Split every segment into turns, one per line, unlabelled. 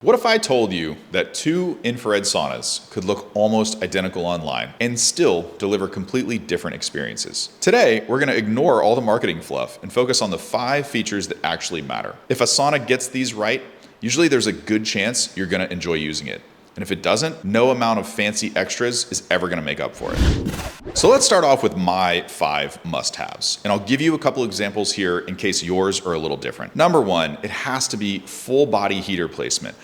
What if I told you that two infrared saunas could look almost identical online and still deliver completely different experiences? Today, we're going to ignore all the marketing fluff and focus on the 5 features that actually matter. If a sauna gets these right, usually there's a good chance you're going to enjoy using it. And if it doesn't, no amount of fancy extras is ever going to make up for it. So let's start off with my 5 must-haves. And I'll give you a couple examples here in case yours are a little different. Number 1, it has to be full body heater placement.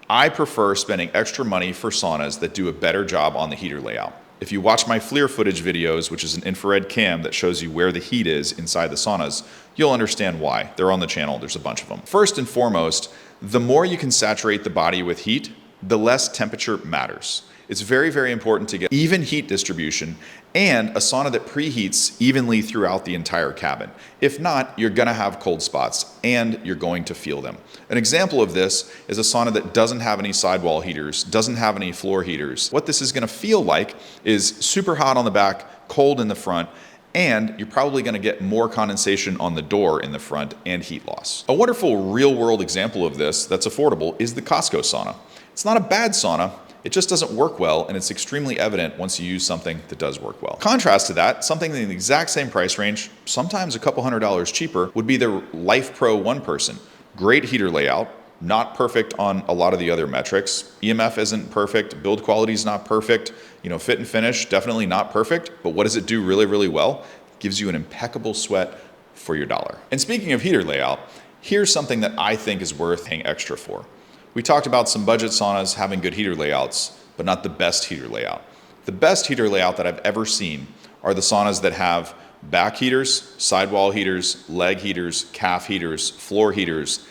I prefer spending extra money for saunas that do a better job on the heater layout. If you watch my FLIR footage videos, which is an infrared cam that shows you where the heat is inside the saunas, you'll understand why. They're on the channel, there's a bunch of them. First and foremost, the more you can saturate the body with heat, the less temperature matters. It's very, very important to get even heat distribution and a sauna that preheats evenly throughout the entire cabin. If not, you're gonna have cold spots and you're going to feel them. An example of this is a sauna that doesn't have any sidewall heaters, doesn't have any floor heaters. What this is gonna feel like is super hot on the back, cold in the front, and you're probably gonna get more condensation on the door in the front and heat loss. A wonderful real-world example of this that's affordable is the Costco sauna. It's not a bad sauna, it just doesn't work well, and it's extremely evident once you use something that does work well. Contrast to that, something in the exact same price range, sometimes a couple $100s cheaper, would be the Life Pro 1-person. Great heater layout, not perfect on a lot of the other metrics. EMF isn't perfect, build quality is not perfect, fit and finish, definitely not perfect, but what does it do really, really well? It gives you an impeccable sweat for your dollar. And speaking of heater layout, here's something that I think is worth paying extra for. We talked about some budget saunas having good heater layouts, but not the best heater layout. The best heater layout that I've ever seen are the saunas that have back heaters, sidewall heaters, leg heaters, calf heaters, floor heaters,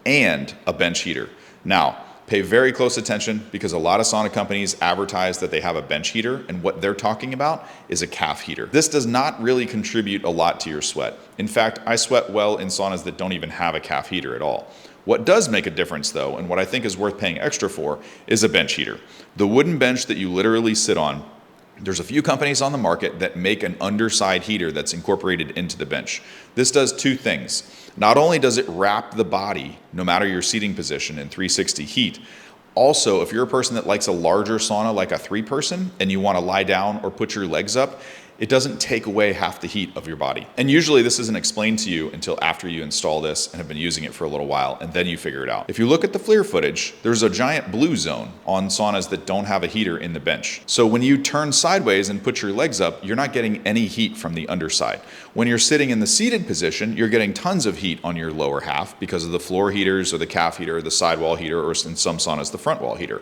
and a bench heater. Now, pay very close attention because a lot of sauna companies advertise that they have a bench heater, and what they're talking about is a calf heater. This does not really contribute a lot to your sweat. In fact, I sweat well in saunas that don't even have a calf heater at all. What does make a difference though, and what I think is worth paying extra for, is a bench heater. The wooden bench that you literally sit on. There's a few companies on the market that make an underside heater that's incorporated into the bench. This does 2 things. Not only does it wrap the body, no matter your seating position, in 360 heat, also, if you're a person that likes a larger sauna like a 3-person and you want to lie down or put your legs up, it doesn't take away half the heat of your body. And usually this isn't explained to you until after you install this and have been using it for a little while, and then you figure it out. If you look at the FLIR footage, there's a giant blue zone on saunas that don't have a heater in the bench. So when you turn sideways and put your legs up, you're not getting any heat from the underside. When you're sitting in the seated position, you're getting tons of heat on your lower half because of the floor heaters or the calf heater or the sidewall heater, or in some saunas, the front wall heater.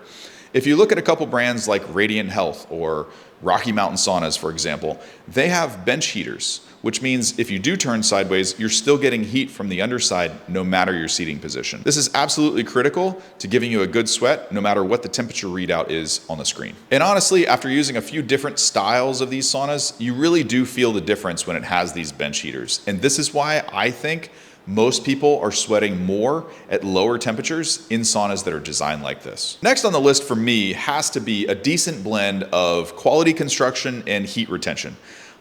If you look at a couple brands like Radiant Health or Rocky Mountain Saunas, for example, they have bench heaters, which means if you do turn sideways, you're still getting heat from the underside no matter your seating position. This is absolutely critical to giving you a good sweat no matter what the temperature readout is on the screen. And honestly, after using a few different styles of these saunas, you really do feel the difference when it has these bench heaters. And this is why I think most people are sweating more at lower temperatures in saunas that are designed like this. Next on the list for me has to be a decent blend of quality construction and heat retention.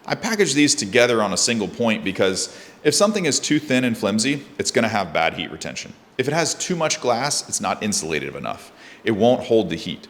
I package these together on a single point because if something is too thin and flimsy, it's gonna have bad heat retention. If it has too much glass, it's not insulated enough. It won't hold the heat.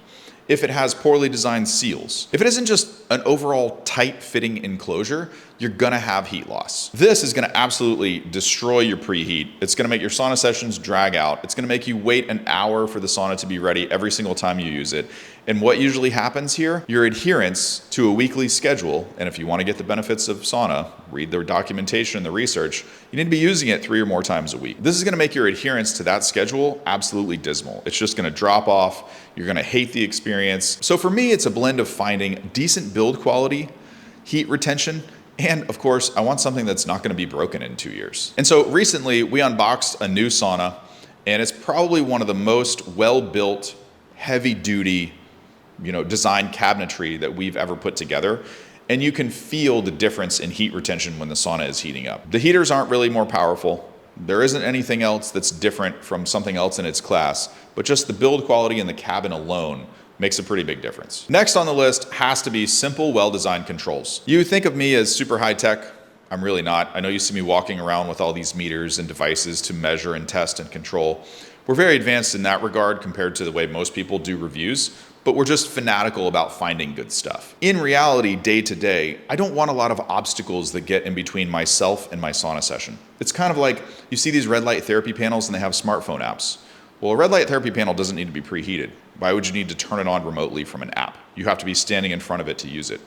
If it has poorly designed seals. If it isn't just an overall tight-fitting enclosure, you're gonna have heat loss. This is gonna absolutely destroy your preheat. It's gonna make your sauna sessions drag out. It's gonna make you wait an hour for the sauna to be ready every single time you use it. And what usually happens here, your adherence to a weekly schedule, and if you wanna get the benefits of sauna, read the documentation and the research, you need to be using it 3 or more times a week. This is gonna make your adherence to that schedule absolutely dismal. It's just gonna drop off. You're gonna hate the experience. So for me, it's a blend of finding decent build quality, heat retention, and of course, I want something that's not gonna be broken in 2 years. And so recently we unboxed a new sauna, and it's probably one of the most well-built, heavy-duty, design cabinetry that we've ever put together. And you can feel the difference in heat retention when the sauna is heating up. The heaters aren't really more powerful. There isn't anything else that's different from something else in its class, but just the build quality in the cabin alone makes a pretty big difference. Next on the list has to be simple, well-designed controls. You think of me as super high-tech. I'm really not. I know you see me walking around with all these meters and devices to measure and test and control. We're very advanced in that regard compared to the way most people do reviews, but we're just fanatical about finding good stuff. In reality, day to day, I don't want a lot of obstacles that get in between myself and my sauna session. It's kind of like you see these red light therapy panels and they have smartphone apps. Well, a red light therapy panel doesn't need to be preheated. Why would you need to turn it on remotely from an app? You have to be standing in front of it to use it.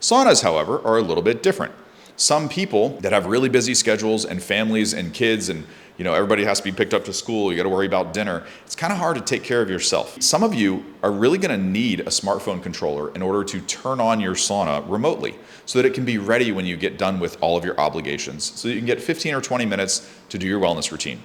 Saunas, however, are a little bit different. Some people that have really busy schedules and families and kids and everybody has to be picked up to school, you got to worry about dinner. It's kind of hard to take care of yourself. Some of you are really going to need a smartphone controller in order to turn on your sauna remotely so that it can be ready when you get done with all of your obligations, so that you can get 15 or 20 minutes to do your wellness routine.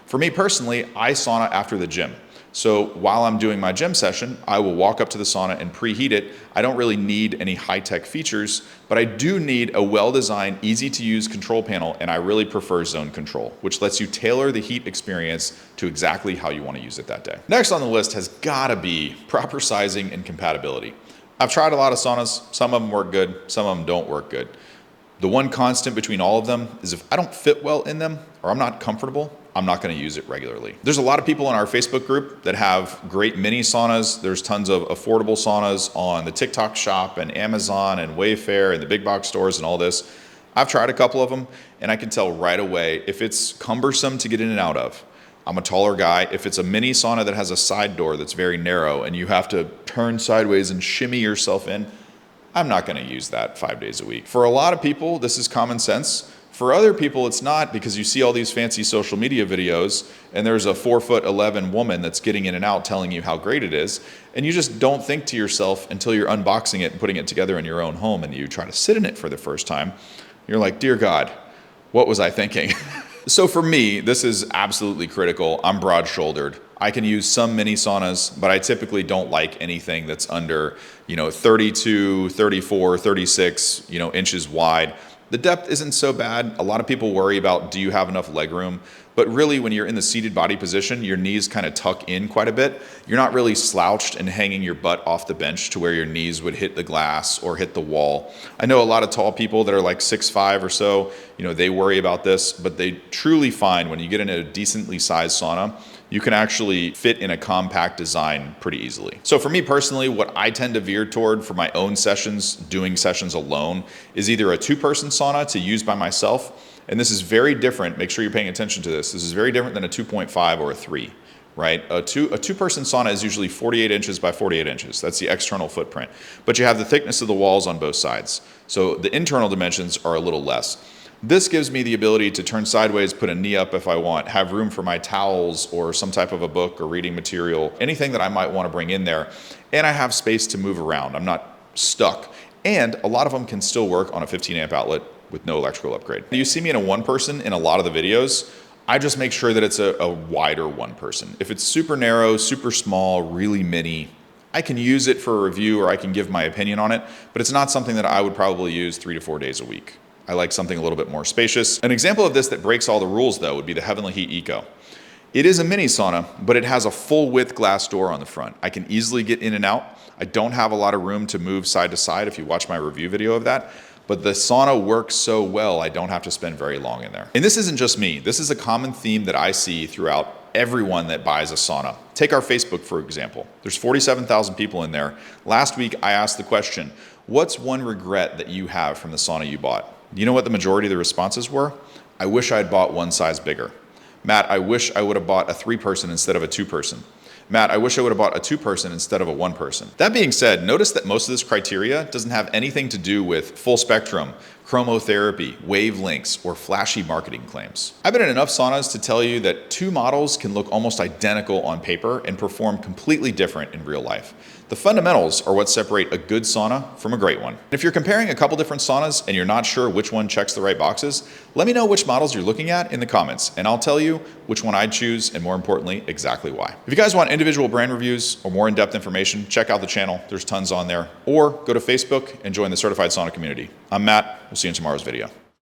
For me personally, I sauna after the gym. So while I'm doing my gym session, I will walk up to the sauna and preheat it. I don't really need any high-tech features, but I do need a well-designed, easy-to-use control panel, and I really prefer zone control, which lets you tailor the heat experience to exactly how you want to use it that day. Next on the list has got to be proper sizing and compatibility. I've tried a lot of saunas. Some of them work good, some of them don't work good. The one constant between all of them is if I don't fit well in them or I'm not comfortable, I'm not going to use it regularly. There's a lot of people in our Facebook group that have great mini saunas. There's tons of affordable saunas on the TikTok shop and Amazon and Wayfair and the big box stores and all this. I've tried a couple of them and I can tell right away if it's cumbersome to get in and out of. I'm a taller guy. If it's a mini sauna that has a side door that's very narrow and you have to turn sideways and shimmy yourself in, I'm not going to use that 5 days a week. For a lot of people, this is common sense. For other people, it's not, because you see all these fancy social media videos and there's a 4'11" woman that's getting in and out telling you how great it is. And you just don't think to yourself until you're unboxing it and putting it together in your own home and you try to sit in it for the first time. You're like, dear God, what was I thinking? So for me, this is absolutely critical. I'm broad-shouldered. I can use some mini saunas, but I typically don't like anything that's under 32, 34, 36 inches wide. The depth isn't so bad. A lot of people worry about, do you have enough leg room? But really, when you're in the seated body position, your knees kind of tuck in quite a bit. You're not really slouched and hanging your butt off the bench to where your knees would hit the glass or hit the wall. I know a lot of tall people that are like 6'5" or so, they worry about this, but they truly find when you get in a decently sized sauna, you can actually fit in a compact design pretty easily. So for me personally, what I tend to veer toward for my own sessions, doing sessions alone, is either a 2-person sauna to use by myself. And this is very different. Make sure you're paying attention to this. This is very different than a 2.5 or a 3, right? A two-person sauna is usually 48 inches by 48 inches. That's the external footprint. But you have the thickness of the walls on both sides. So the internal dimensions are a little less. This gives me the ability to turn sideways, put a knee up if I want, have room for my towels or some type of a book or reading material, anything that I might want to bring in there. And I have space to move around. I'm not stuck. And a lot of them can still work on a 15 amp outlet with no electrical upgrade. You see me in a 1-person in a lot of the videos. I just make sure that it's a wider 1-person. If it's super narrow, super small, really mini, I can use it for a review or I can give my opinion on it, but it's not something that I would probably use 3 to 4 days a week. I like something a little bit more spacious. An example of this that breaks all the rules though would be the Heavenly Heat Eco. It is a mini sauna, but it has a full width glass door on the front. I can easily get in and out. I don't have a lot of room to move side to side if you watch my review video of that, but the sauna works so well I don't have to spend very long in there. And this isn't just me. This is a common theme that I see throughout everyone that buys a sauna. Take our Facebook, for example. There's 47,000 people in there. Last week, I asked the question, what's one regret that you have from the sauna you bought? You know what the majority of the responses were? I wish I had bought one size bigger. Matt, I wish I would have bought a 3-person instead of a 2-person. Matt, I wish I would have bought a 2-person instead of a 1-person. That being said, notice that most of this criteria doesn't have anything to do with full spectrum, chromotherapy, wavelengths, or flashy marketing claims. I've been in enough saunas to tell you that 2 models can look almost identical on paper and perform completely different in real life. The fundamentals are what separate a good sauna from a great one. If you're comparing a couple different saunas and you're not sure which one checks the right boxes, let me know which models you're looking at in the comments, and I'll tell you which one I'd choose, and more importantly, exactly why. If you guys want individual brand reviews or more in-depth information, check out the channel. There's tons on there. Or go to Facebook and join the Certified Sauna community. I'm Matt. We'll see you in tomorrow's video.